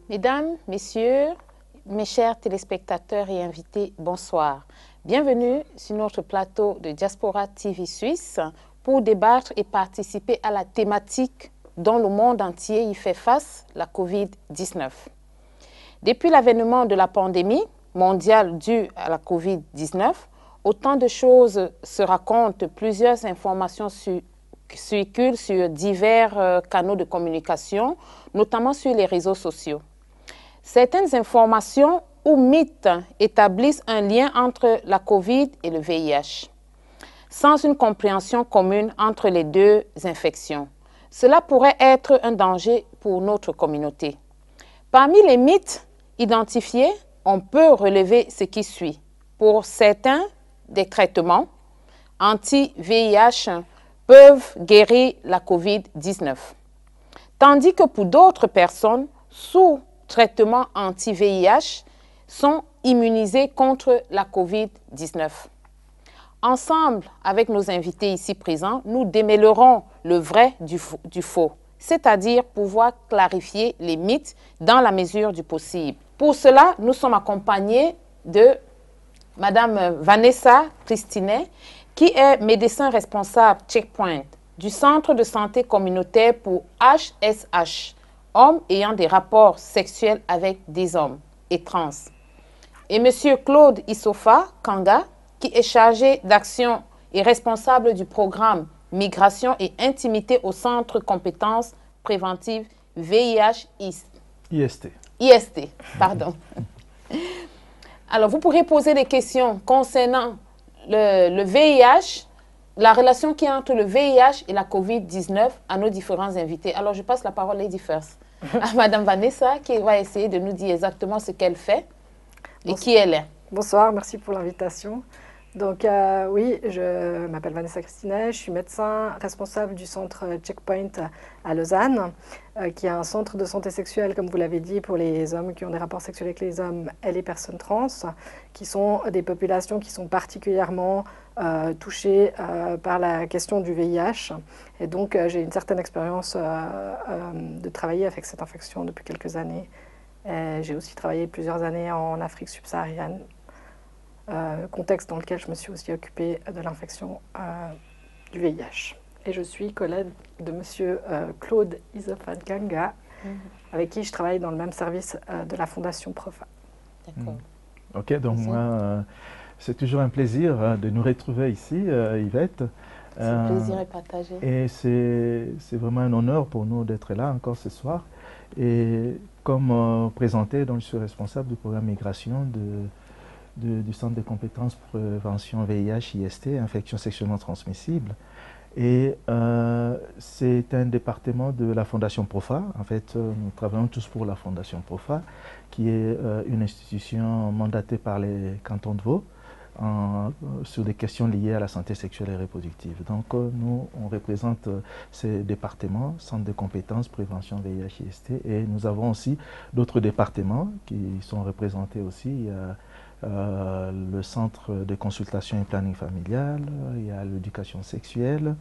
Mesdames, Messieurs, mes chers téléspectateurs et invités, bonsoir. Bienvenue sur notre plateau de Diaspora TV Suisse pour débattre et participer à la thématique dont le monde entier y fait face, la COVID-19. Depuis l'avènement de la pandémie mondiale due à la COVID-19, autant de choses se racontent, plusieurs informations circulent sur divers canaux de communication, notamment sur les réseaux sociaux. Certaines informations ou mythes établissent un lien entre la COVID et le VIH, sans une compréhension commune entre les deux infections. Cela pourrait être un danger pour notre communauté. Parmi les mythes identifiés, on peut relever ce qui suit. Pour certains, des traitements anti-VIH peuvent guérir la COVID-19, tandis que pour d'autres personnes, sous traitements anti-VIH sont immunisés contre la COVID-19. Ensemble, avec nos invités ici présents, nous démêlerons le vrai du faux, c'est-à-dire pouvoir clarifier les mythes dans la mesure du possible. Pour cela, nous sommes accompagnés de Madame Vanessa Christinet, qui est médecin responsable Checkpoint du Centre de santé communautaire pour HSH, hommes ayant des rapports sexuels avec des hommes et trans. Et M. Claude Issofa Kanga, qui est chargé d'action et responsable du programme Migration et Intimité au Centre Compétences Préventives VIH-IST. IST, pardon. Alors, vous pourrez poser des questions concernant le VIH, la relation qu'il y a entre le VIH et la COVID-19 à nos différents invités. Alors, je passe la parole, Lady First, à Madame Vanessa, qui va essayer de nous dire exactement ce qu'elle fait et qui elle est. Bonsoir, merci pour l'invitation. Donc oui, je m'appelle Vanessa Christinet, je suis médecin responsable du centre Checkpoint à Lausanne, qui est un centre de santé sexuelle, comme vous l'avez dit, pour les hommes qui ont des rapports sexuels avec les hommes et les personnes trans, qui sont des populations qui sont particulièrement touchées par la question du VIH. Et donc j'ai une certaine expérience de travailler avec cette infection depuis quelques années. J'ai aussi travaillé plusieurs années en Afrique subsaharienne, contexte dans lequel je me suis aussi occupée de l'infection du VIH. Et je suis collègue de M. Claude Issofa Kanga, avec qui je travaille dans le même service de la Fondation Profa. D'accord. Ok, donc moi, c'est toujours un plaisir de nous retrouver ici, Yvette. Ce plaisir est partagé. Et c'est vraiment un honneur pour nous d'être là encore ce soir. Et comme présenté, donc, je suis responsable du programme Migration du Centre de compétences prévention VIH-IST, infection sexuellement transmissible. Et c'est un département de la Fondation Profa. En fait, nous travaillons tous pour la Fondation Profa, qui est une institution mandatée par les cantons de Vaud sur des questions liées à la santé sexuelle et reproductive. Donc nous, on représente ces départements, Centre de compétences, prévention VIH-IST, et nous avons aussi d'autres départements qui sont représentés aussi. Il y a le centre de consultation et planning familial, il y a l'éducation sexuelle,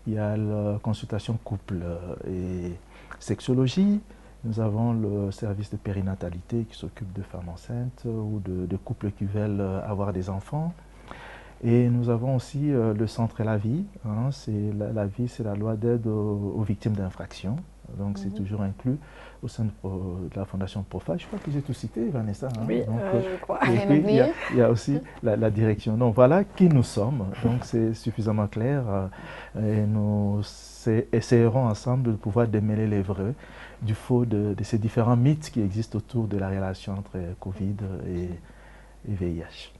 il y a la consultation couple et sexologie. Nous avons le service de périnatalité qui s'occupe de femmes enceintes ou de couples qui veulent avoir des enfants. Et nous avons aussi le centre La Vie. Hein, la Vie, c'est la loi d'aide aux victimes d'infractions. Donc c'est toujours inclus au sein de la Fondation Profa. Je crois que j'ai tout cité, Vanessa. Hein. Oui, donc, je crois. Et puis, il y a aussi la direction. Donc voilà qui nous sommes. Donc c'est suffisamment clair. Et nous essayerons ensemble de pouvoir démêler les vrais du faux de ces différents mythes qui existent autour de la relation entre Covid et VIH.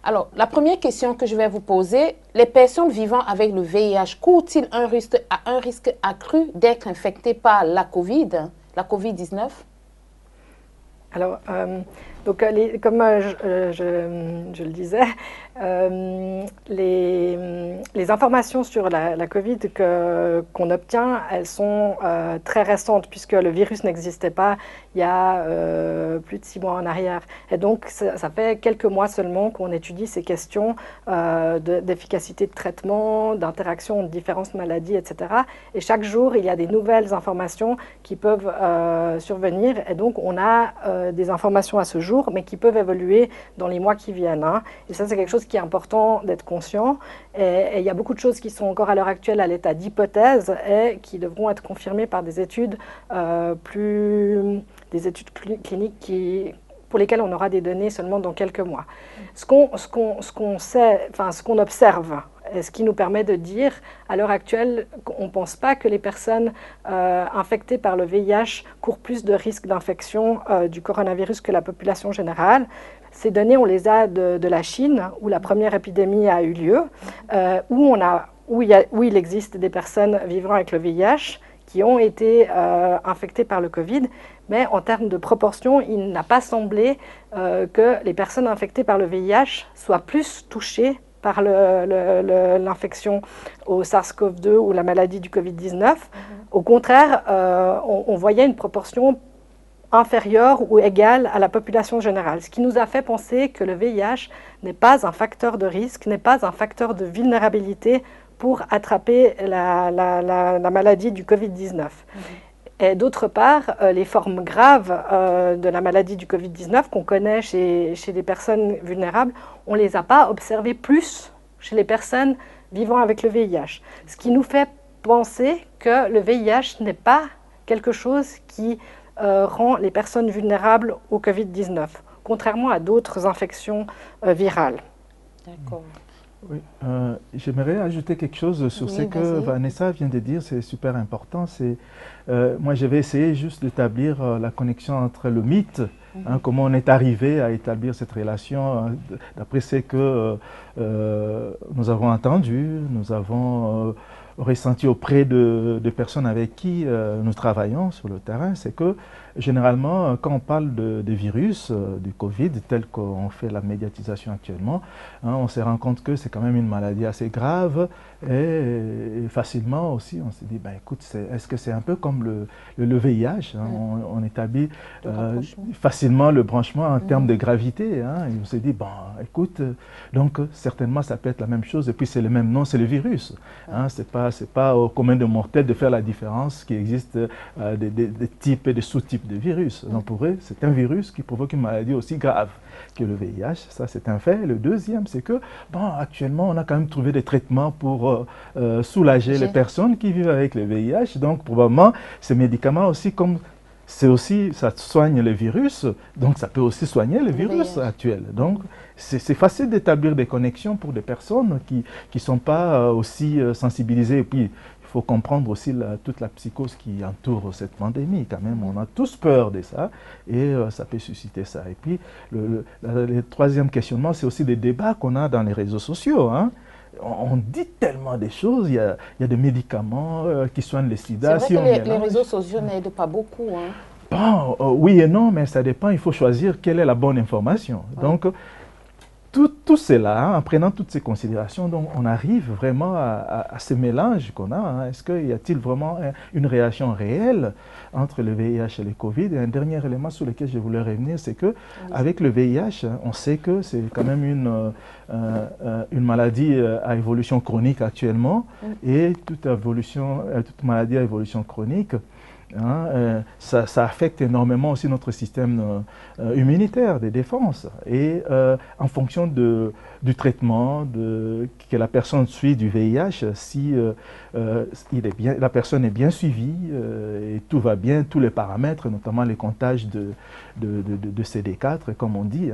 Alors, la première question que je vais vous poser, les personnes vivant avec le VIH courent-ils un risque accru d'être infectées par la COVID-19? Alors, Donc, comme je le disais, les informations sur la Covid qu'on obtient, elles sont très récentes, puisque le virus n'existait pas il y a plus de 6 mois en arrière. Et donc, ça fait quelques mois seulement qu'on étudie ces questions d'efficacité de traitement, d'interaction de différentes maladies, etc. Et chaque jour, il y a des nouvelles informations qui peuvent survenir. Et donc, on a des informations à ce jour, mais qui peuvent évoluer dans les mois qui viennent. Hein. Et ça, c'est quelque chose qui est important d'être conscient. Et il y a beaucoup de choses qui sont encore à l'heure actuelle à l'état d'hypothèse et qui devront être confirmées par des études cliniques pour lesquelles on aura des données seulement dans quelques mois. Ce qu'on sait, enfin ce qu'on observe, et ce qui nous permet de dire, à l'heure actuelle, on ne pense pas que les personnes infectées par le VIH courent plus de risques d'infection du coronavirus que la population générale. Ces données, on les a de la Chine, où la première épidémie a eu lieu, où il existe des personnes vivant avec le VIH qui ont été infectées par le Covid, mais en termes de proportion, il n'a pas semblé que les personnes infectées par le VIH soient plus touchées par l'infection au SARS-CoV-2 ou la maladie du Covid-19. Au contraire, on voyait une proportion inférieure ou égale à la population générale, ce qui nous a fait penser que le VIH n'est pas un facteur de risque, n'est pas un facteur de vulnérabilité pour attraper la maladie du Covid-19. Et d'autre part, les formes graves de la maladie du Covid-19 qu'on connaît chez les personnes vulnérables, on ne les a pas observées plus chez les personnes vivant avec le VIH. Ce qui nous fait penser que le VIH n'est pas quelque chose qui rend les personnes vulnérables au Covid-19, contrairement à d'autres infections virales. D'accord. Oui, j'aimerais ajouter quelque chose sur ce que Vanessa vient de dire, c'est super important. Moi, je vais essayer juste d'établir la connexion entre le mythe, comment on est arrivé à établir cette relation, d'après ce que nous avons entendu, nous avons ressenti auprès de personnes avec qui nous travaillons sur le terrain, c'est que généralement, quand on parle de virus, du Covid, tel qu'on fait la médiatisation actuellement, on se rend compte que c'est quand même une maladie assez grave et facilement aussi, on se dit, ben, écoute, est-ce que c'est un peu comme le VIH, on établit facilement le branchement en termes de gravité, et on se dit, bon, écoute, donc certainement ça peut être la même chose, et puis c'est le même nom, c'est le virus. C'est pas au commun de mortels de faire la différence qui existe des types et des sous-types de virus. Donc pour eux, c'est un virus qui provoque une maladie aussi grave que le VIH, ça c'est un fait. Le deuxième, c'est que, bon, actuellement, on a quand même trouvé des traitements pour soulager les personnes qui vivent avec le VIH. Donc probablement, ces médicaments aussi, comme ça soigne le virus, donc ça peut aussi soigner le virus actuel. Donc c'est facile d'établir des connexions pour des personnes qui ne sont pas aussi sensibilisées. Et puis, il faut comprendre aussi toute la psychose qui entoure cette pandémie. Quand même, on a tous peur de ça et ça peut susciter ça. Et puis, le troisième questionnement, c'est aussi des débats qu'on a dans les réseaux sociaux. On dit tellement des choses, il y a des médicaments qui soignent les sida. C'est vrai que les réseaux sociaux n'aident pas beaucoup. Bon, oui et non, mais ça dépend, il faut choisir quelle est la bonne information. Donc, tout cela, en prenant toutes ces considérations, donc on arrive vraiment à ce mélange qu'on a. Est-ce qu'il y a-t-il vraiment une relation réelle entre le VIH et le Covid? Et un dernier élément sur lequel je voulais revenir, c'est qu'avec le VIH, on sait que c'est quand même une maladie à évolution chronique actuellement, et toute maladie à évolution chronique, ça affecte énormément aussi notre système immunitaire de défense. Et en fonction du traitement que la personne suit du VIH, si la personne est bien suivie et tout va bien, tous les paramètres, notamment les comptages de CD4, comme on dit,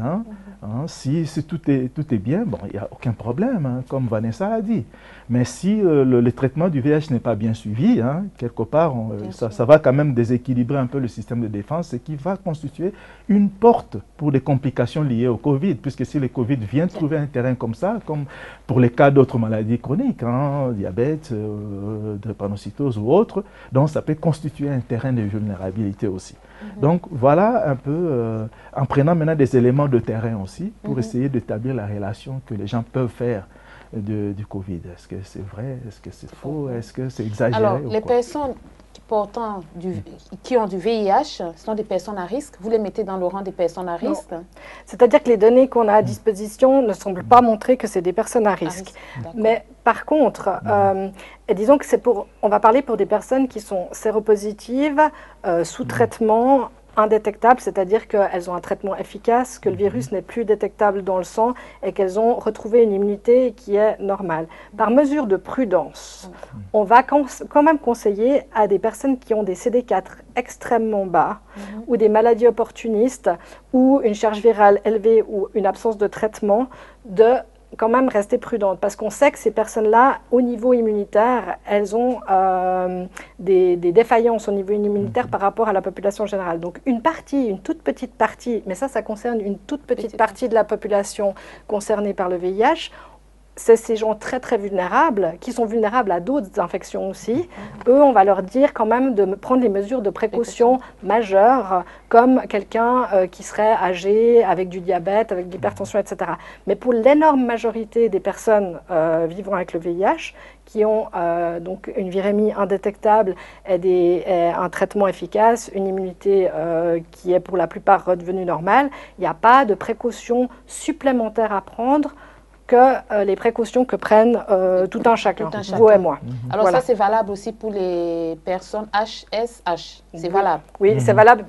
si tout est bien, bon, il n'y a aucun problème, comme Vanessa a dit. Mais si le traitement du VIH n'est pas bien suivi, quelque part, ça va quand même déséquilibrer un peu le système de défense, ce qui va constituer une porte pour des complications liées au Covid, puisque si le Covid vient trouver un terrain comme ça, comme pour les cas d'autres maladies chroniques, diabète, drépanocytose ou autres, donc ça peut constituer un terrain de vulnérabilité aussi. Donc voilà un peu, en prenant maintenant des éléments de terrain aussi, pour essayer d'établir la relation que les gens peuvent faire du Covid. Est-ce que c'est vrai? Est-ce que c'est faux? Est-ce que c'est exagéré? Alors, les personnes qui ont du VIH sont des personnes à risque. Vous les mettez dans le rang des personnes à risque? C'est-à-dire que les données qu'on a à disposition ne semblent pas montrer que c'est des personnes à risque. Mais par contre, disons que on va parler pour des personnes qui sont séropositives, sous traitement, indétectables, c'est-à-dire qu'elles ont un traitement efficace, que le virus n'est plus détectable dans le sang et qu'elles ont retrouvé une immunité qui est normale. Par mesure de prudence, on va quand même conseiller à des personnes qui ont des CD4 extrêmement bas ou des maladies opportunistes ou une charge virale élevée ou une absence de traitement de quand même rester prudente, parce qu'on sait que ces personnes-là, au niveau immunitaire, elles ont des défaillances au niveau immunitaire par rapport à la population générale. Donc une toute petite partie, mais ça concerne une toute petite partie de la population concernée par le VIH, c'est ces gens très très vulnérables, qui sont vulnérables à d'autres infections aussi. Eux, on va leur dire quand même de prendre les mesures de précaution majeures, comme quelqu'un qui serait âgé, avec du diabète, avec de l'hypertension, etc. Mais pour l'énorme majorité des personnes vivant avec le VIH, qui ont donc une virémie indétectable et un traitement efficace, une immunité qui est pour la plupart redevenue normale, il n'y a pas de précautions supplémentaires à prendre que les précautions que prennent tout un chacun, vous et moi. Alors ça, c'est valable aussi pour les personnes HSH, c'est valable? Oui, c'est valable.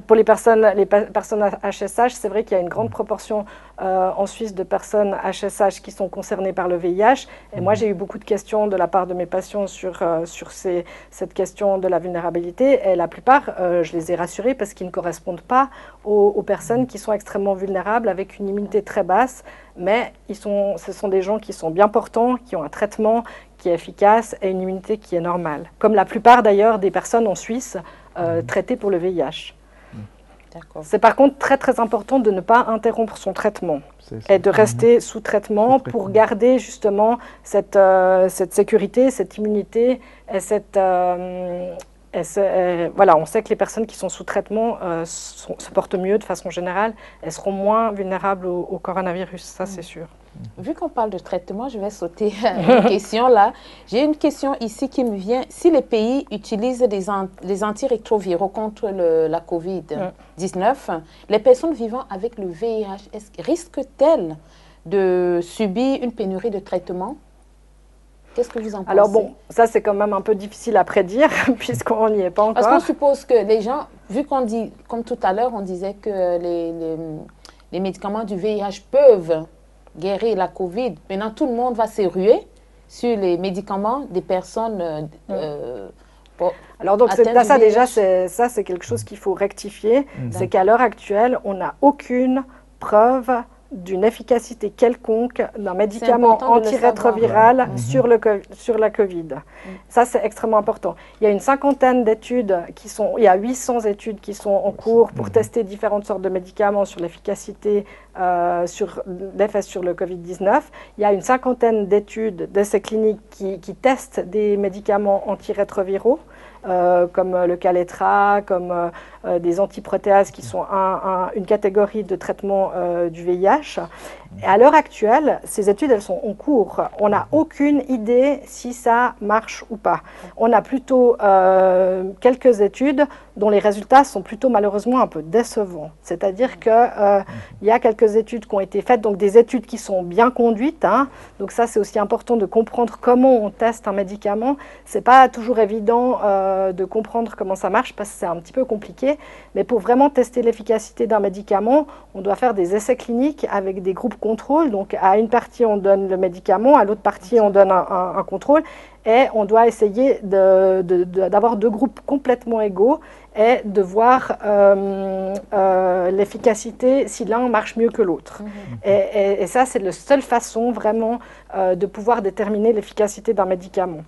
Pour les personnes HSH, c'est vrai qu'il y a une grande proportion en Suisse de personnes HSH qui sont concernées par le VIH. Et moi, j'ai eu beaucoup de questions de la part de mes patients sur cette question de la vulnérabilité. Et la plupart, je les ai rassurés parce qu'ils ne correspondent pas aux personnes qui sont extrêmement vulnérables avec une immunité très basse. Mais ce sont des gens qui sont bien portants, qui ont un traitement qui est efficace et une immunité qui est normale. Comme la plupart d'ailleurs des personnes en Suisse traitées pour le VIH. C'est par contre très très important de ne pas interrompre son traitement et de rester sous traitement pour garder justement cette sécurité, cette immunité et voilà, on sait que les personnes qui sont sous traitement se portent mieux de façon générale, elles seront moins vulnérables au coronavirus, ça c'est sûr. Vu qu'on parle de traitement, je vais sauter une question là. J'ai une question ici qui me vient. Si les pays utilisent les antirétroviraux contre la COVID-19, les personnes vivant avec le VIH, risquent-elles de subir une pénurie de traitement? Qu'est-ce que vous en pensez? Alors bon, ça c'est quand même un peu difficile à prédire puisqu'on n'y est pas encore. Parce qu'on suppose que les gens, vu qu'on dit, comme tout à l'heure, on disait que les médicaments du VIH peuvent guérir la COVID. Maintenant, tout le monde va se ruer sur les médicaments des personnes alors donc ça déjà, c'est quelque chose qu'il faut rectifier. C'est qu'à l'heure actuelle, on n'a aucune preuve d'une efficacité quelconque d'un médicament antirétroviral sur la COVID. Ça, c'est extrêmement important. Il y a une cinquantaine d'études il y a 800 études qui sont en cours pour tester différentes sortes de médicaments sur l'efficacité, sur l'effet sur le Covid-19. Il y a une cinquantaine d'études, d'essais cliniques qui testent des médicaments antirétroviraux, comme le Kaletra, comme des antiprotéases qui sont une catégorie de traitement du VIH. Et à l'heure actuelle, ces études, elles sont en cours. On n'a aucune idée si ça marche ou pas. On a plutôt quelques études dont les résultats sont plutôt malheureusement un peu décevants. C'est-à-dire qu'il y a quelques études qui ont été faites, donc des études qui sont bien conduites. Donc ça, c'est aussi important de comprendre comment on teste un médicament. Ce n'est pas toujours évident de comprendre comment ça marche parce que c'est un petit peu compliqué. Mais pour vraiment tester l'efficacité d'un médicament, on doit faire des essais cliniques avec des groupes contrôle. Donc à une partie, on donne le médicament, à l'autre partie, on donne un contrôle. Et on doit essayer d'avoir deux groupes complètement égaux et de voir l'efficacité si l'un marche mieux que l'autre. Et ça, c'est la seule façon vraiment de pouvoir déterminer l'efficacité d'un médicament.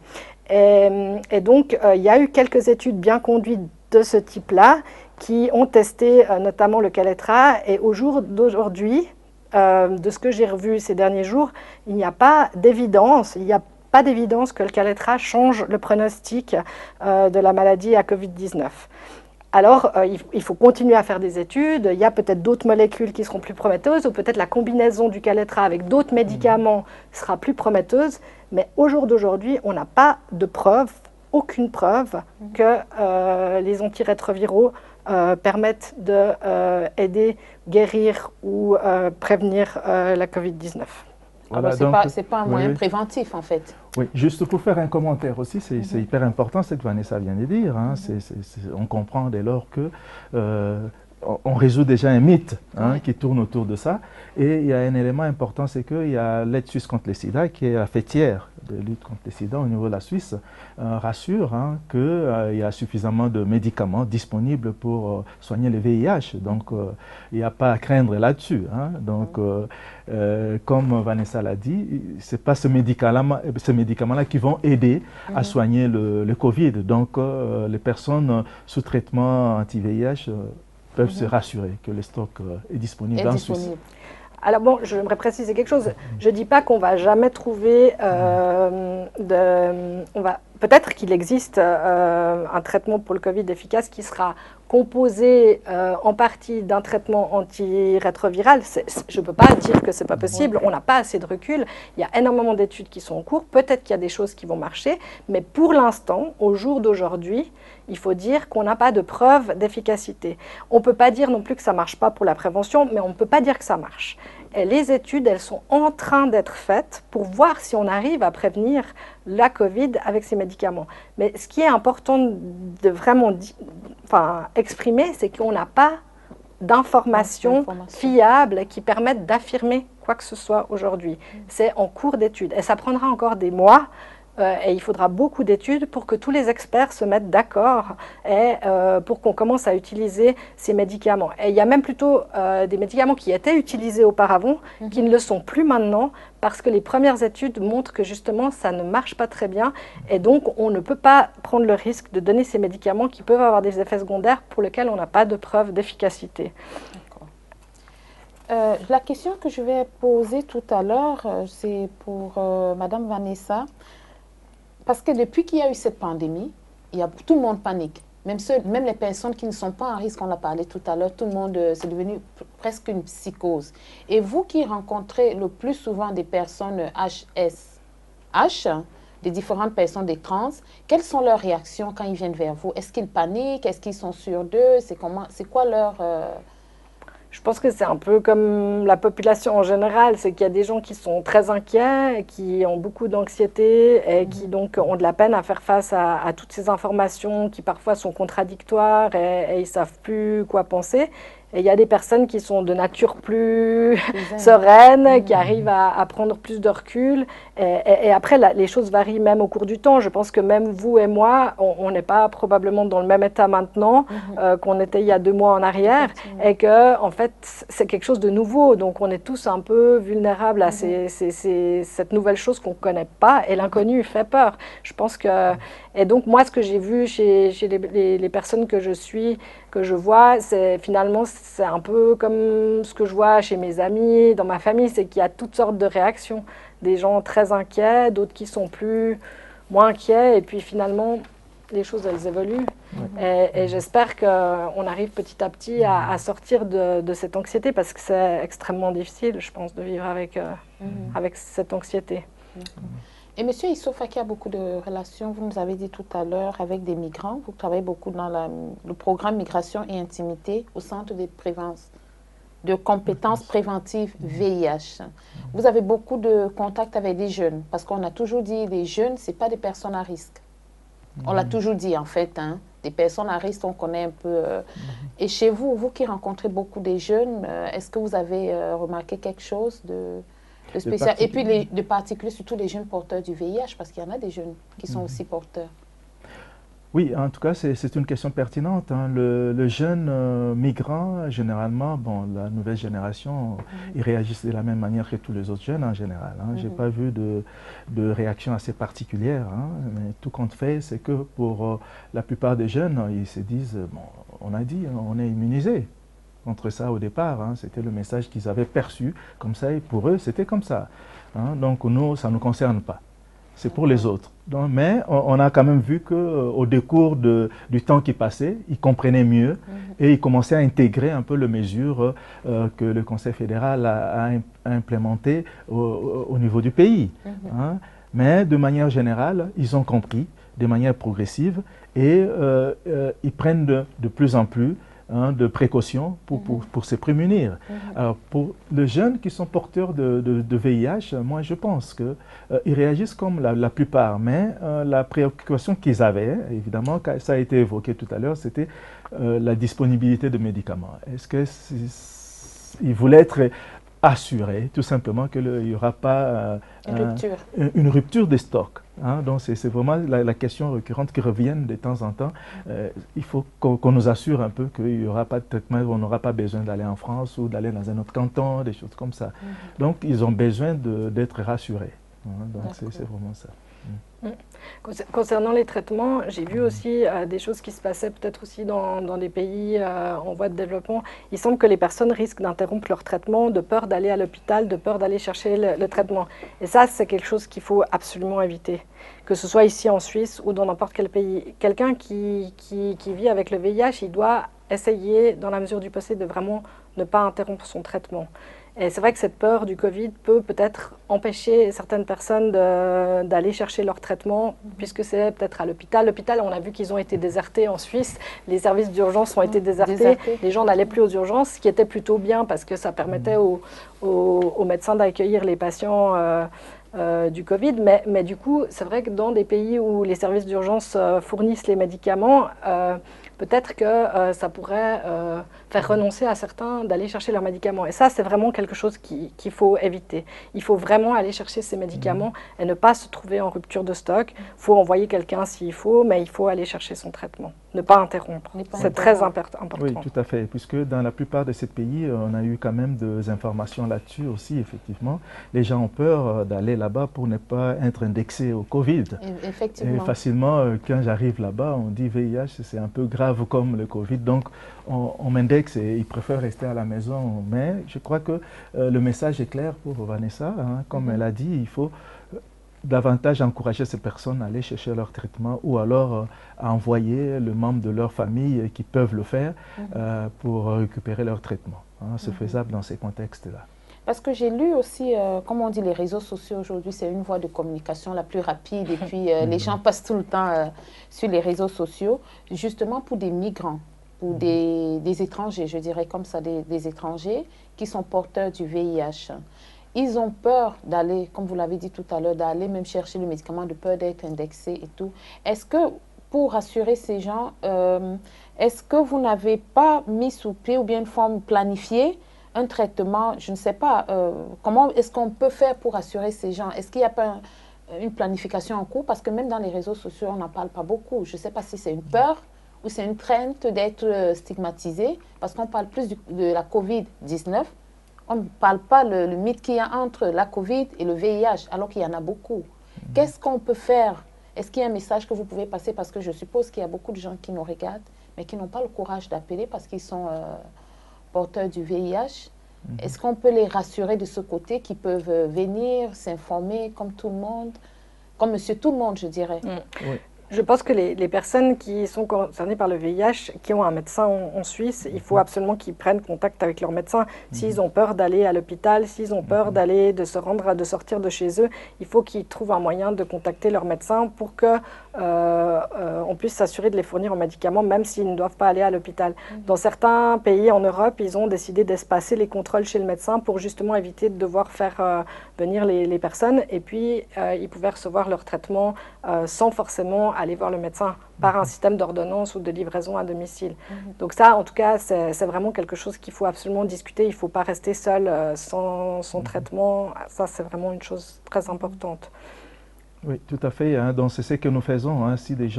Et donc, il y a eu quelques études bien conduites de ce type-là qui ont testé notamment le Kaletra. Et au jour d'aujourd'hui, de ce que j'ai revu ces derniers jours, il n'y a pas d'évidence, que le Kaletra change le pronostic de la maladie à Covid-19. alors il faut continuer à faire des études. Il y a peut-être d'autres molécules qui seront plus prometteuses, ou peut-être la combinaison du Kaletra avec d'autres médicaments sera plus prometteuse. Mais au jour d'aujourd'hui, on n'a pas de preuve, aucune preuve, que les antirétroviraux permettent d'aider, guérir ou prévenir la Covid-19. Voilà, c'est pas un moyen préventif, en fait. Oui, juste pour faire un commentaire aussi, c'est hyper important ce que Vanessa vient de dire. Hein, on comprend dès lors que on résout déjà un mythe qui tourne autour de ça. Et il y a un élément important, c'est qu'il y a l'aide suisse contre le sida, qui est la fêtière de lutte contre le sida au niveau de la Suisse, rassure qu'il y a suffisamment de médicaments disponibles pour soigner le VIH. Donc, il n'y a pas à craindre là-dessus. Donc, comme Vanessa l'a dit, ce n'est pas ce médicament-là qui vont aider à soigner le Covid. Donc, les personnes sous traitement anti-VIH peuvent se rassurer que le stock est disponible en Suisse. Alors bon, j'aimerais préciser quelque chose. Je ne dis pas qu'on ne va jamais trouver peut-être qu'il existe un traitement pour le Covid efficace qui sera composé en partie d'un traitement antirétroviral. Je ne peux pas dire que ce n'est pas possible, on n'a pas assez de recul. Il y a énormément d'études qui sont en cours, peut-être qu'il y a des choses qui vont marcher, mais pour l'instant, au jour d'aujourd'hui, il faut dire qu'on n'a pas de preuve d'efficacité. On ne peut pas dire non plus que ça ne marche pas pour la prévention, mais on ne peut pas dire que ça marche. Et les études, elles sont en train d'être faites pour voir si on arrive à prévenir la Covid avec ces médicaments. Mais ce qui est important de vraiment exprimer, c'est qu'on n'a pas d'informations fiables qui permettent d'affirmer quoi que ce soit aujourd'hui. C'est en cours d'étude et ça prendra encore des mois. Et il faudra beaucoup d'études pour que tous les experts se mettent d'accord et pour qu'on commence à utiliser ces médicaments. Et il y a même plutôt des médicaments qui étaient utilisés auparavant, qui ne le sont plus maintenant, parce que les premières études montrent que justement ça ne marche pas très bien. Et donc on ne peut pas prendre le risque de donner ces médicaments qui peuvent avoir des effets secondaires pour lesquels on n'a pas de preuve d'efficacité. La question que je vais poser tout à l'heure, c'est pour Madame Vanessa. Parce que depuis qu'il y a eu cette pandémie, tout le monde panique. Même les personnes qui ne sont pas en risque, on a parlé tout à l'heure, tout le monde, c'est devenu presque une psychose. Et vous qui rencontrez le plus souvent des personnes HSH, des différentes personnes des trans, quelles sont leurs réactions quand ils viennent vers vous? Est-ce qu'ils paniquent? Est-ce qu'ils sont sûrs d'eux? C'est quoi leur... Je pense que c'est un peu comme la population en général, c'est qu'il y a des gens qui sont très inquiets, qui ont beaucoup d'anxiété et qui donc ont de la peine à faire face à toutes ces informations qui parfois sont contradictoires et ils ne savent plus quoi penser. Et il y a des personnes qui sont de nature plus sereine, qui arrivent à prendre plus de recul. Et après, les choses varient même au cours du temps. Je pense que même vous et moi, on n'est pas probablement dans le même état maintenant qu'on était il y a 2 mois en arrière. Et que, en fait, c'est quelque chose de nouveau. Donc, on est tous un peu vulnérables à cette nouvelle chose qu'on ne connaît pas. Et l'inconnu fait peur. Je pense que... Et donc, moi, ce que j'ai vu chez les personnes que je vois, c'est finalement, c'est un peu comme ce que je vois chez mes amis, dans ma famille, c'est qu'il y a toutes sortes de réactions. Des gens très inquiets, d'autres qui sont moins inquiets, et puis finalement, les choses, elles évoluent. Et j'espère qu'on arrive petit à petit à sortir de cette anxiété, parce que c'est extrêmement difficile, je pense, de vivre avec cette anxiété. Et M. Issoufaki a beaucoup de relations, vous nous avez dit tout à l'heure, avec des migrants. Vous travaillez beaucoup dans le programme Migration et Intimité au Centre de compétences préventives VIH. Vous avez beaucoup de contacts avec des jeunes, parce qu'on a toujours dit que les jeunes, ce n'est pas des personnes à risque. On l'a toujours dit, en fait. Des personnes à risque, on connaît un peu. Et chez vous, vous qui rencontrez beaucoup des jeunes, est-ce que vous avez remarqué quelque chose de spécial? Et puis de particulier, surtout les jeunes porteurs du VIH, parce qu'il y en a des jeunes qui sont aussi porteurs. Oui, en tout cas, c'est une question pertinente. Le jeune migrant, généralement, bon, la nouvelle génération, ils réagissent de la même manière que tous les autres jeunes en général. Je n'ai pas vu de réaction assez particulière. Mais tout compte fait, c'est que pour la plupart des jeunes, ils se disent, bon, on a dit, on est immunisé contre ça au départ. C'était le message qu'ils avaient perçu comme ça, et pour eux, c'était comme ça. Donc nous, ça ne nous concerne pas. c'est pour les autres. Donc, mais on a quand même vu qu'au décours du temps qui passait, ils comprenaient mieux et ils commençaient à intégrer un peu les mesures que le Conseil fédéral a implémentées au niveau du pays. Hein. Mais de manière générale, ils ont compris de manière progressive et ils prennent de plus en plus de précautions pour se prémunir. Alors, pour les jeunes qui sont porteurs de VIH, moi je pense qu'ils réagissent comme la plupart, mais la préoccupation qu'ils avaient, évidemment, ça a été évoqué tout à l'heure, c'était la disponibilité de médicaments. Est-ce qu'ils voulaient être assurés, tout simplement, qu'il n'y aura pas une rupture des stocks. Hein, donc c'est vraiment la question récurrente qui revient de temps en temps. Il faut qu'on nous assure un peu qu'il n'y aura pas de traitement, on n'aura pas besoin d'aller en France ou d'aller dans un autre canton, des choses comme ça. Donc ils ont besoin d'être rassurés. Hein, donc c'est vraiment ça. Concernant les traitements, j'ai vu aussi des choses qui se passaient peut-être aussi dans des pays en voie de développement. Il semble que les personnes risquent d'interrompre leur traitement de peur d'aller à l'hôpital, de peur d'aller chercher le traitement. Et ça, c'est quelque chose qu'il faut absolument éviter, que ce soit ici en Suisse ou dans n'importe quel pays. Quelqu'un qui vit avec le VIH, il doit essayer, dans la mesure du possible, de vraiment ne pas interrompre son traitement. Et c'est vrai que cette peur du Covid peut peut-être empêcher certaines personnes d'aller chercher leur traitement, puisque c'est peut-être à l'hôpital. L'hôpital, on a vu qu'ils ont été désertés en Suisse. Les services d'urgence ont été désertés. Les gens n'allaient plus aux urgences, ce qui était plutôt bien parce que ça permettait aux médecins d'accueillir les patients du Covid. Mais du coup, c'est vrai que dans des pays où les services d'urgence fournissent les médicaments, peut-être que ça pourrait faire renoncer à certains d'aller chercher leurs médicaments. Et ça, c'est vraiment quelque chose qu'il faut éviter. Il faut vraiment aller chercher ces médicaments et ne pas se trouver en rupture de stock. Il faut envoyer quelqu'un s'il faut, mais il faut aller chercher son traitement. Ne pas interrompre. C'est très important. Oui, tout à fait. Puisque dans la plupart de ces pays, on a eu quand même des informations là-dessus aussi, effectivement. Les gens ont peur d'aller là-bas pour ne pas être indexés au Covid. Effectivement. Et facilement, quand j'arrive là-bas, on dit VIH, c'est un peu grave comme le Covid. Donc, on m'indexe et ils préfèrent rester à la maison. Mais je crois que le message est clair pour Vanessa. Hein. Comme elle a dit, il faut davantage encourager ces personnes à aller chercher leur traitement ou alors à envoyer le membre de leur famille qui peuvent le faire pour récupérer leur traitement. Hein. C'est faisable dans ces contextes-là. Parce que j'ai lu aussi, comme on dit, les réseaux sociaux aujourd'hui, c'est une voie de communication la plus rapide. Et puis, les gens passent tout le temps sur les réseaux sociaux, justement pour des migrants, pour des étrangers, je dirais comme ça, des étrangers qui sont porteurs du VIH. Ils ont peur d'aller, comme vous l'avez dit tout à l'heure, d'aller même chercher le médicament, de peur d'être indexé et tout. Est-ce que, pour rassurer ces gens, est-ce que vous n'avez pas mis sous pied ou bien une forme planifiée un traitement, je ne sais pas, comment est-ce qu'on peut faire pour rassurer ces gens? Est-ce qu'il n'y a pas une planification en cours? Parce que même dans les réseaux sociaux, on n'en parle pas beaucoup. Je ne sais pas si c'est une peur ou c'est une crainte d'être stigmatisé, parce qu'on parle plus de la COVID-19. On ne parle pas le mythe qu'il y a entre la COVID et le VIH, alors qu'il y en a beaucoup. Qu'est-ce qu'on peut faire? Est-ce qu'il y a un message que vous pouvez passer? Parce que je suppose qu'il y a beaucoup de gens qui nous regardent, mais qui n'ont pas le courage d'appeler parce qu'ils sont porteurs du VIH. Est-ce qu'on peut les rassurer de ce côté, qu'ils peuvent venir s'informer comme tout le monde, comme monsieur tout le monde, je dirais? Oui. Je pense que les personnes qui sont concernées par le VIH, qui ont un médecin en Suisse, il faut absolument qu'ils prennent contact avec leur médecin. S'ils ont peur d'aller à l'hôpital, s'ils ont peur de sortir de chez eux, il faut qu'ils trouvent un moyen de contacter leur médecin pour que on puisse s'assurer de les fournir en médicaments, même s'ils ne doivent pas aller à l'hôpital. Dans certains pays en Europe, ils ont décidé d'espacer les contrôles chez le médecin pour justement éviter de devoir faire venir les personnes. Et puis, ils pouvaient recevoir leur traitement sans forcément aller voir le médecin par un système d'ordonnance ou de livraison à domicile. Donc ça, en tout cas, c'est vraiment quelque chose qu'il faut absolument discuter. Il ne faut pas rester seul sans son traitement. Ça, c'est vraiment une chose très importante. Oui, tout à fait. Hein. Donc, c'est ce que nous faisons. Hein. Si des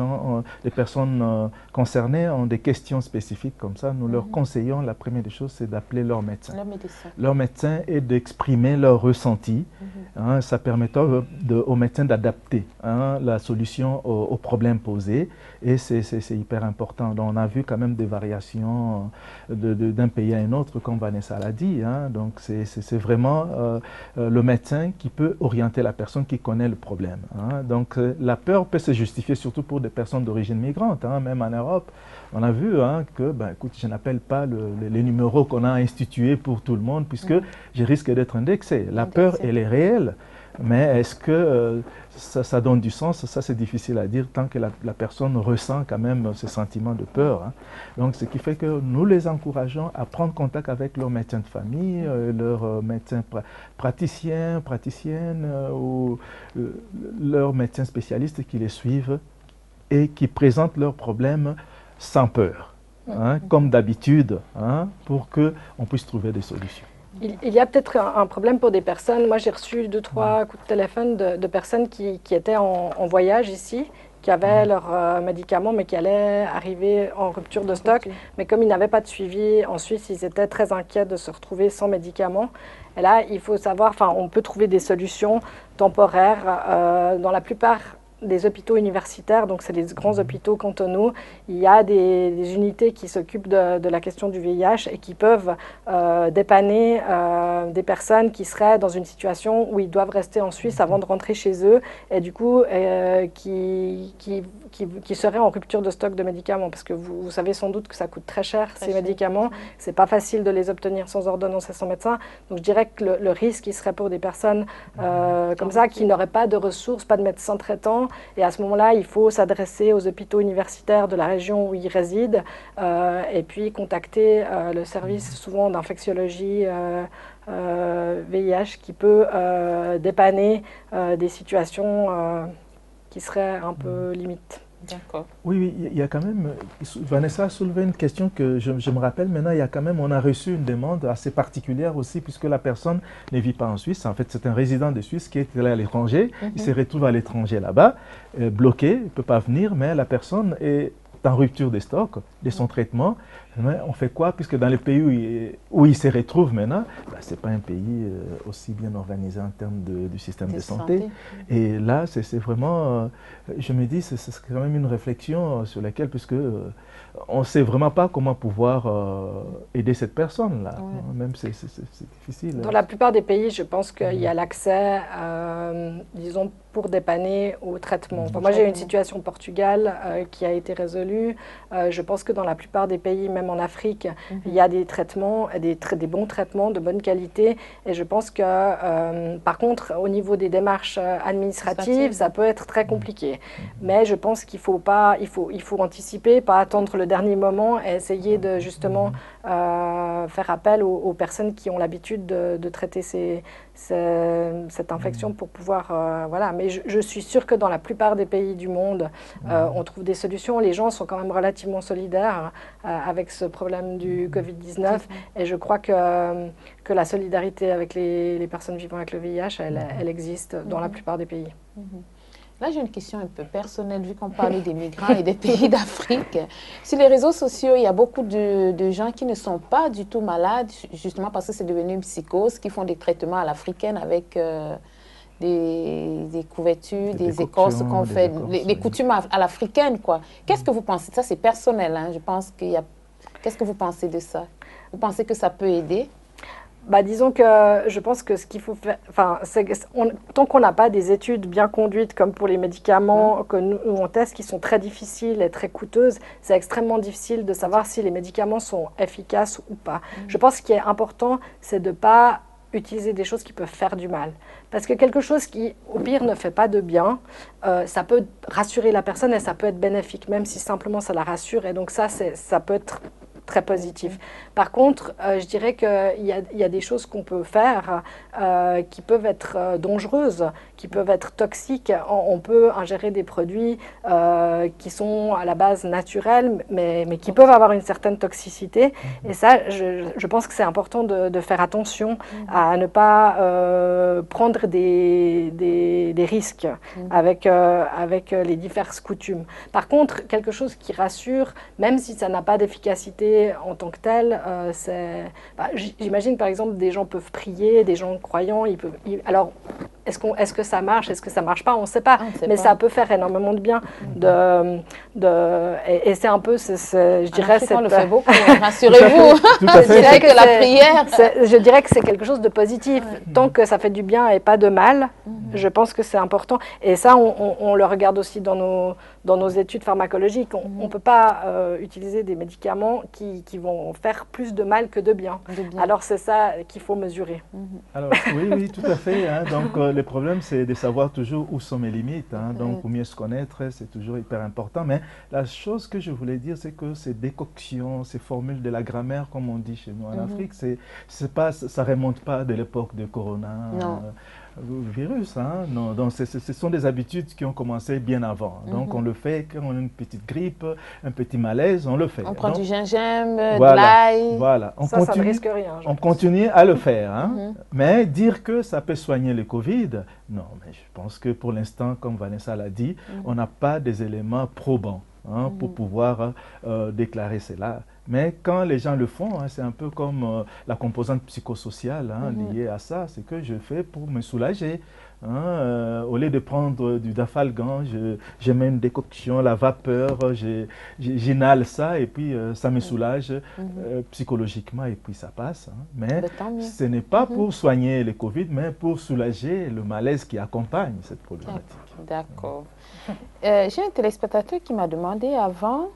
personnes concernées ont des questions spécifiques comme ça, nous leur conseillons, la première des choses, c'est d'appeler leur médecin. Leur médecin et d'exprimer leur ressenti. Hein. Ça permet au médecin d'adapter la solution aux problèmes posés. Et c'est hyper important. Donc, on a vu quand même des variations d'un pays à un autre, comme Vanessa l'a dit. Hein. Donc, c'est vraiment le médecin qui peut orienter la personne qui connaît le problème. Hein. Donc la peur peut se justifier surtout pour des personnes d'origine migrante, hein, même en Europe. On a vu hein, que, ben, écoute, je n'appelle pas les numéros qu'on a institués pour tout le monde puisque je risque d'être indexé. La peur, elle est réelle, mais est-ce que ça donne du sens? Ça, c'est difficile à dire tant que la personne ressent quand même ce sentiment de peur. Hein. Donc, ce qui fait que nous les encourageons à prendre contact avec leur médecin de famille, leur médecin praticien, praticienne ou leurs médecins spécialistes qui les suivent et qui présentent leurs problèmes sans peur, hein, comme d'habitude, hein, pour qu'on puisse trouver des solutions. Il y a peut-être un problème pour des personnes. Moi, j'ai reçu 2-3 coups de téléphone de personnes qui étaient en voyage ici, qui avaient leurs médicaments, mais qui allaient arriver en rupture de stock. Mais comme ils n'avaient pas de suivi en Suisse, ils étaient très inquiets de se retrouver sans médicaments. Et là, il faut savoir, on peut trouver des solutions temporaires dans la plupart des hôpitaux universitaires, donc c'est les grands hôpitaux cantonaux. Il y a des unités qui s'occupent de la question du VIH et qui peuvent dépanner des personnes qui seraient dans une situation où ils doivent rester en Suisse avant de rentrer chez eux et du coup qui seraient en rupture de stock de médicaments, parce que vous savez sans doute que ça coûte très cher ces médicaments. C'est pas facile de les obtenir sans ordonnance et sans médecin. Donc je dirais que le risque il serait pour des personnes comme ça qui n'auraient pas de ressources, pas de médecin traitant. Et à ce moment-là, il faut s'adresser aux hôpitaux universitaires de la région où ils résident et puis contacter le service souvent d'infectiologie VIH qui peut dépanner des situations qui seraient un peu limites. D'accord. Oui, il y a quand même, Vanessa a soulevé une question que je me rappelle maintenant, il y a quand même, on a reçu une demande assez particulière aussi, puisque la personne ne vit pas en Suisse. En fait, c'est un résident de Suisse qui est allé à l'étranger, il se retrouve à l'étranger là-bas, bloqué, il ne peut pas venir, mais la personne est en rupture des stocks, de son traitement. Mais on fait quoi? Puisque dans les pays où il se retrouve maintenant, ben, ce n'est pas un pays aussi bien organisé en termes du système de santé. Et là, c'est vraiment, je me dis, c'est quand même une réflexion sur laquelle, puisque on ne sait vraiment pas comment pouvoir aider cette personne-là. Même c'est difficile. Dans la plupart des pays, je pense qu'il y a l'accès, disons, pour dépanner au traitement. Enfin, moi, j'ai eu une situation au Portugal qui a été résolue. Je pense que dans la plupart des pays, même en Afrique, il y a des traitements, des bons traitements de bonne qualité. Et je pense que, par contre, au niveau des démarches administratives, ça peut être très compliqué. Mais je pense qu'il faut anticiper, pas attendre le dernier moment et essayer de justement faire appel aux personnes qui ont l'habitude de traiter cette infection pour pouvoir... voilà. Mais je suis sûre que dans la plupart des pays du monde, on trouve des solutions. Les gens sont quand même relativement solidaires avec ce problème du Covid-19 et je crois que la solidarité avec les personnes vivant avec le VIH, elle existe dans la plupart des pays. Là, j'ai une question un peu personnelle, vu qu'on parlait des migrants et des pays d'Afrique. Sur les réseaux sociaux, il y a beaucoup de gens qui ne sont pas du tout malades, justement parce que c'est devenu une psychose, qui font des traitements à l'africaine avec des couvertures, des écorces qu'on fait, les coutumes à l'africaine, quoi. Qu'est-ce que vous pensez? Ça, c'est personnel, hein. Je pense qu'il y a... Qu'est-ce que vous pensez de ça? Vous pensez que ça peut aider? Bah, disons que je pense que ce qu'il faut faire, tant qu'on n'a pas des études bien conduites comme pour les médicaments que nous on teste, qui sont très difficiles et très coûteuses, c'est extrêmement difficile de savoir si les médicaments sont efficaces ou pas. Je pense que ce qui est important, c'est de ne pas utiliser des choses qui peuvent faire du mal. Parce que quelque chose qui, au pire, ne fait pas de bien, ça peut rassurer la personne et ça peut être bénéfique, même si simplement ça la rassure. Et donc ça peut être très positif. Par contre, je dirais qu'il y a des choses qu'on peut faire qui peuvent être dangereuses, qui peuvent être toxiques. On peut ingérer des produits qui sont à la base naturels, mais qui peuvent avoir une certaine toxicité. Et ça, je pense que c'est important de faire attention à ne pas prendre des risques avec les diverses coutumes. Par contre, quelque chose qui rassure, même si ça n'a pas d'efficacité en tant que tel, j'imagine par exemple des gens peuvent prier, des gens croyants, alors est-ce que ça marche, est-ce que ça marche pas, on ne sait pas. Mais pas. Ça peut faire énormément de bien. Et c'est un peu, je dirais, on le fait beaucoup, rassurez-vous. Je dirais que la prière. Je dirais que c'est quelque chose de positif. Tant que ça fait du bien et pas de mal, je pense que c'est important. Et ça, on le regarde aussi dans nos études pharmacologiques. On ne peut pas utiliser des médicaments qui vont faire plus de mal que de bien. Alors c'est ça qu'il faut mesurer. Alors oui, tout à fait. Hein. Donc le problème, c'est de savoir toujours où sont mes limites. Hein. Donc pour mieux se connaître, c'est toujours hyper important. Mais la chose que je voulais dire, c'est que ces décoctions, ces formules de la grammaire, comme on dit chez nous en Afrique, ça remonte pas de l'époque de Corona. Virus, hein? Non, donc ce sont des habitudes qui ont commencé bien avant. Donc on le fait quand on a une petite grippe, un petit malaise, on le fait. On prend du gingembre, de l'ail. l'ail. Voilà, ça ne risque rien. On continue à le faire. Hein? Mais dire que ça peut soigner le Covid, non, mais je pense que pour l'instant, comme Vanessa l'a dit, on n'a pas des éléments probants. Hein, pour pouvoir déclarer cela. Mais quand les gens le font, hein, c'est un peu comme la composante psychosociale liée à ça. C'est que je fais pour me soulager. Hein, au lieu de prendre du dafalgan, je mets une décoction, la vapeur, j'inhale ça et puis ça me soulage psychologiquement et puis ça passe. Hein. Mais ce n'est pas pour soigner le Covid, mais pour soulager le malaise qui accompagne cette problématique. D'accord. J'ai un téléspectateur qui m'a demandé avant,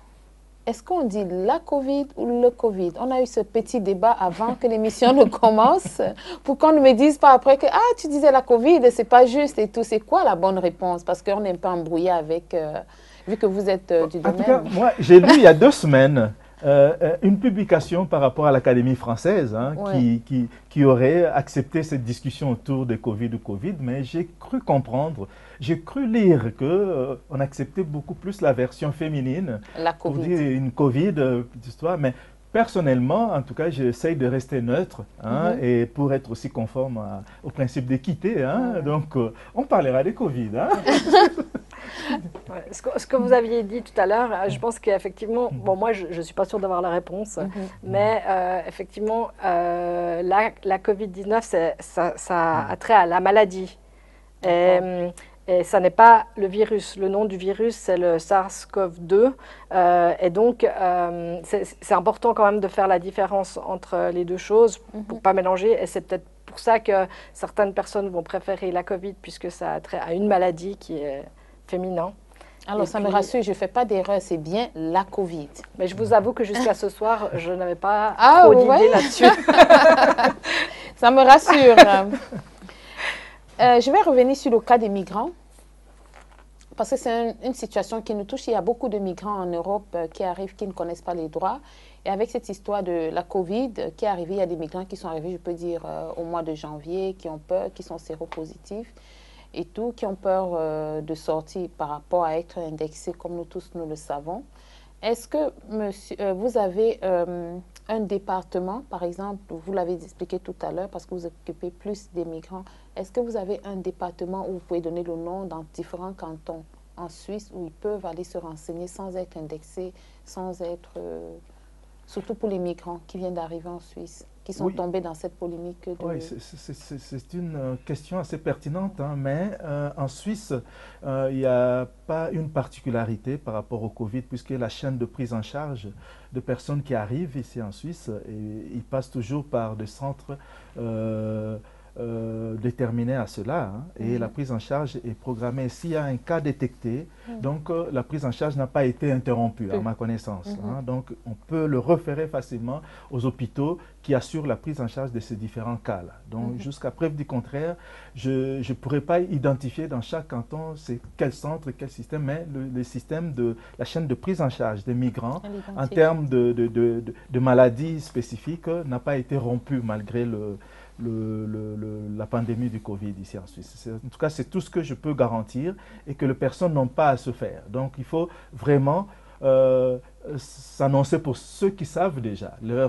est-ce qu'on dit la Covid ou le Covid? On a eu ce petit débat avant que l'émission ne commence, pour qu'on ne me dise pas après que « Ah, tu disais la Covid, c'est pas juste et tout ». C'est quoi la bonne réponse? Parce qu'on n'est pas embrouillé avec, vu que vous êtes du domaine. En tout cas, moi, j'ai lu il y a 2 semaines une publication par rapport à l'Académie française qui aurait accepté cette discussion autour de Covid ou Covid, mais j'ai cru comprendre, j'ai cru lire qu'on acceptait beaucoup plus la version féminine pour dire une Covid, histoire, mais personnellement, en tout cas, j'essaye de rester neutre et pour être aussi conforme au principe d'équité. Hein, donc, on parlera des Covid. Hein. Ce que vous aviez dit tout à l'heure, je pense qu'effectivement, bon, moi je ne suis pas sûre d'avoir la réponse, mais effectivement, la Covid-19, ça a trait à la maladie. Et ça n'est pas le virus. Le nom du virus, c'est le SARS-CoV-2. Et donc, c'est important quand même de faire la différence entre les deux choses pour ne pas mélanger. Et c'est peut-être pour ça que certaines personnes vont préférer la Covid, puisque ça a trait à une maladie qui est féminin. Alors, ça me rassure, je ne fais pas d'erreur, c'est bien la Covid. Mais je vous avoue que jusqu'à ce soir, je n'avais pas trop d'idées là-dessus. Ça me rassure. Je vais revenir sur le cas des migrants, parce que c'est une situation qui nous touche. Il y a beaucoup de migrants en Europe qui arrivent, qui ne connaissent pas les droits. Et avec cette histoire de la Covid qui est arrivée, il y a des migrants qui sont arrivés, je peux dire, au mois de janvier, qui ont peur, qui sont séropositifs et tout, qui ont peur de sortir par rapport à être indexés, comme nous tous, nous le savons. Est-ce que, monsieur, vous avez un département, par exemple, vous l'avez expliqué tout à l'heure, parce que vous occupez plus des migrants, est-ce que vous avez un département où vous pouvez donner le nom dans différents cantons en Suisse où ils peuvent aller se renseigner sans être indexés, sans être... surtout pour les migrants qui viennent d'arriver en Suisse, qui sont tombés dans cette polémique de... Oui, c'est une question assez pertinente, hein, mais en Suisse, il n'y a pas une particularité par rapport au Covid, puisque la chaîne de prise en charge de personnes qui arrivent ici en Suisse, ils passent toujours par des centres déterminés à cela, hein, et la prise en charge est programmée. S'il y a un cas détecté, donc la prise en charge n'a pas été interrompue, à ma connaissance. Hein, donc on peut le référer facilement aux hôpitaux qui assurent la prise en charge de ces différents cas-là. Donc jusqu'à preuve du contraire, je ne pourrais pas identifier dans chaque canton c'est quel centre, quel système, mais le système de la chaîne de prise en charge des migrants en termes de maladies spécifiques n'a pas été rompu malgré la pandémie du Covid ici en Suisse. En tout cas, c'est tout ce que je peux garantir et que les personnes n'ont pas à se faire. Donc, il faut vraiment s'annoncer pour ceux qui savent déjà le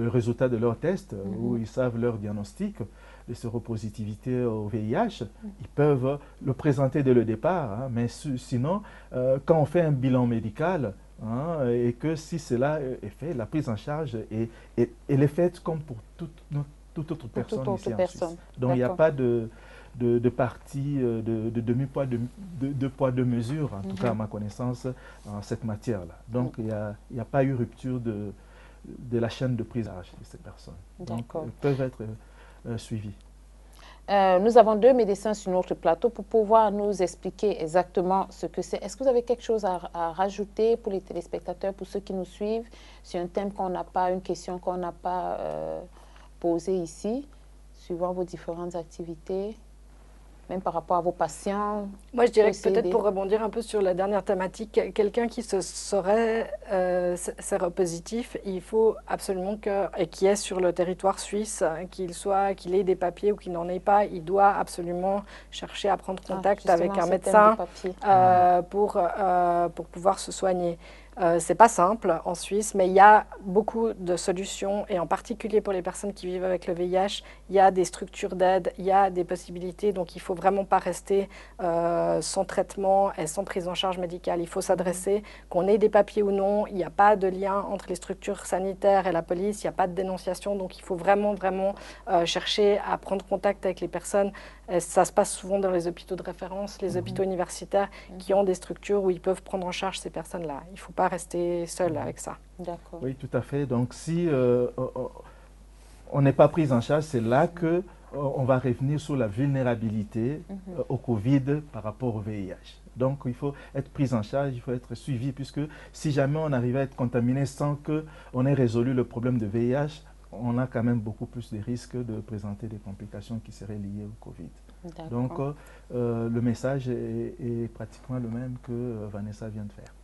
résultat de leur test, où ils savent leur diagnostic de séropositivité au VIH. Ils peuvent le présenter dès le départ, hein, mais sinon, quand on fait un bilan médical, hein, et que si cela est fait, la prise en charge elle est faite comme pour toute toute autre personne toute autre ici en personne. Suisse. Donc il n'y a pas de parti de demi-poids, de poids, de mesure, en tout cas à ma connaissance, en cette matière-là. Donc il n'y a pas eu rupture de la chaîne de prise en charge de ces personnes. Donc elles peuvent être suivies. Nous avons deux médecins sur notre plateau pour pouvoir nous expliquer exactement ce que c'est. Est-ce que vous avez quelque chose à rajouter pour les téléspectateurs, pour ceux qui nous suivent, sur un thème qu'on n'a pas, une question qu'on n'a pas posée ici, suivant vos différentes activités, même par rapport à vos patients? Moi, je dirais que peut-être pour rebondir un peu sur la dernière thématique, quelqu'un qui se saurait séropositif, il faut absolument et qui est sur le territoire suisse, qu'il ait des papiers ou qu'il n'en ait pas, il doit absolument chercher à prendre contact avec un médecin pour pouvoir se soigner. C'est pas simple en Suisse, mais il y a beaucoup de solutions, et en particulier pour les personnes qui vivent avec le VIH, il y a des structures d'aide, il y a des possibilités, donc il ne faut vraiment pas rester sans traitement et sans prise en charge médicale. Il faut s'adresser, qu'on ait des papiers ou non, il n'y a pas de lien entre les structures sanitaires et la police, il n'y a pas de dénonciation, donc il faut vraiment chercher à prendre contact avec les personnes. Et ça se passe souvent dans les hôpitaux de référence, les hôpitaux universitaires qui ont des structures où ils peuvent prendre en charge ces personnes-là. Il ne faut pas rester seul avec ça. D'accord. Oui, tout à fait. Donc, si on n'est pas pris en charge, c'est là que on va revenir sur la vulnérabilité au Covid par rapport au VIH. Donc, il faut être pris en charge, il faut être suivi, puisque si jamais on arrive à être contaminé sans qu'on ait résolu le problème de VIH, on a quand même beaucoup plus de risques de présenter des complications qui seraient liées au Covid. Donc, le message est pratiquement le même que Vanessa vient de faire.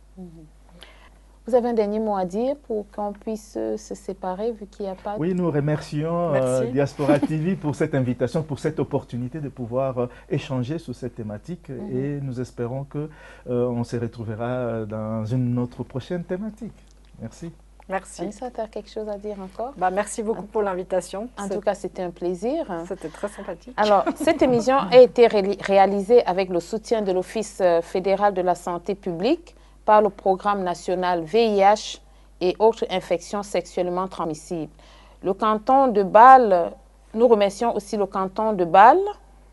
Vous avez un dernier mot à dire pour qu'on puisse se séparer, vu qu'il n'y a pas... Oui, nous remercions Diaspora TV pour cette invitation, pour cette opportunité de pouvoir échanger sur cette thématique, et nous espérons qu'on se retrouvera dans une autre prochaine thématique. Merci. Merci. Vanessa, tu as quelque chose à dire encore? Merci beaucoup pour l'invitation. En tout cas, c'était un plaisir. C'était très sympathique. Alors, cette émission a été réalisée avec le soutien de l'Office fédéral de la santé publique par le programme national VIH et autres infections sexuellement transmissibles. Le canton de Bâle, nous remercions aussi le canton de Bâle,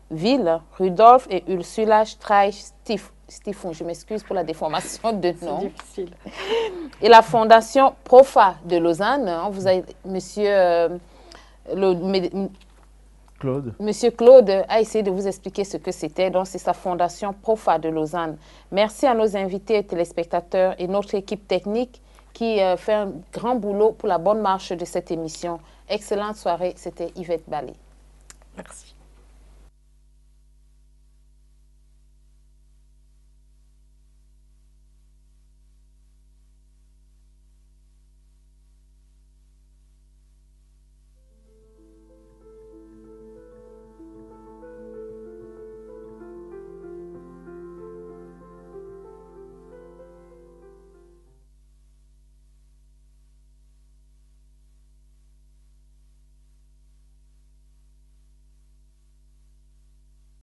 Ville, Rudolf et Ursula Streich-Stiftung. Je m'excuse pour la déformation de nom. C'est difficile. Et la fondation Profa de Lausanne. Vous avez, monsieur Claude a essayé de vous expliquer ce que c'était. Donc, c'est sa fondation Profa de Lausanne. Merci à nos invités et téléspectateurs et notre équipe technique qui fait un grand boulot pour la bonne marche de cette émission. Excellente soirée. C'était Yvette Ballé. Merci.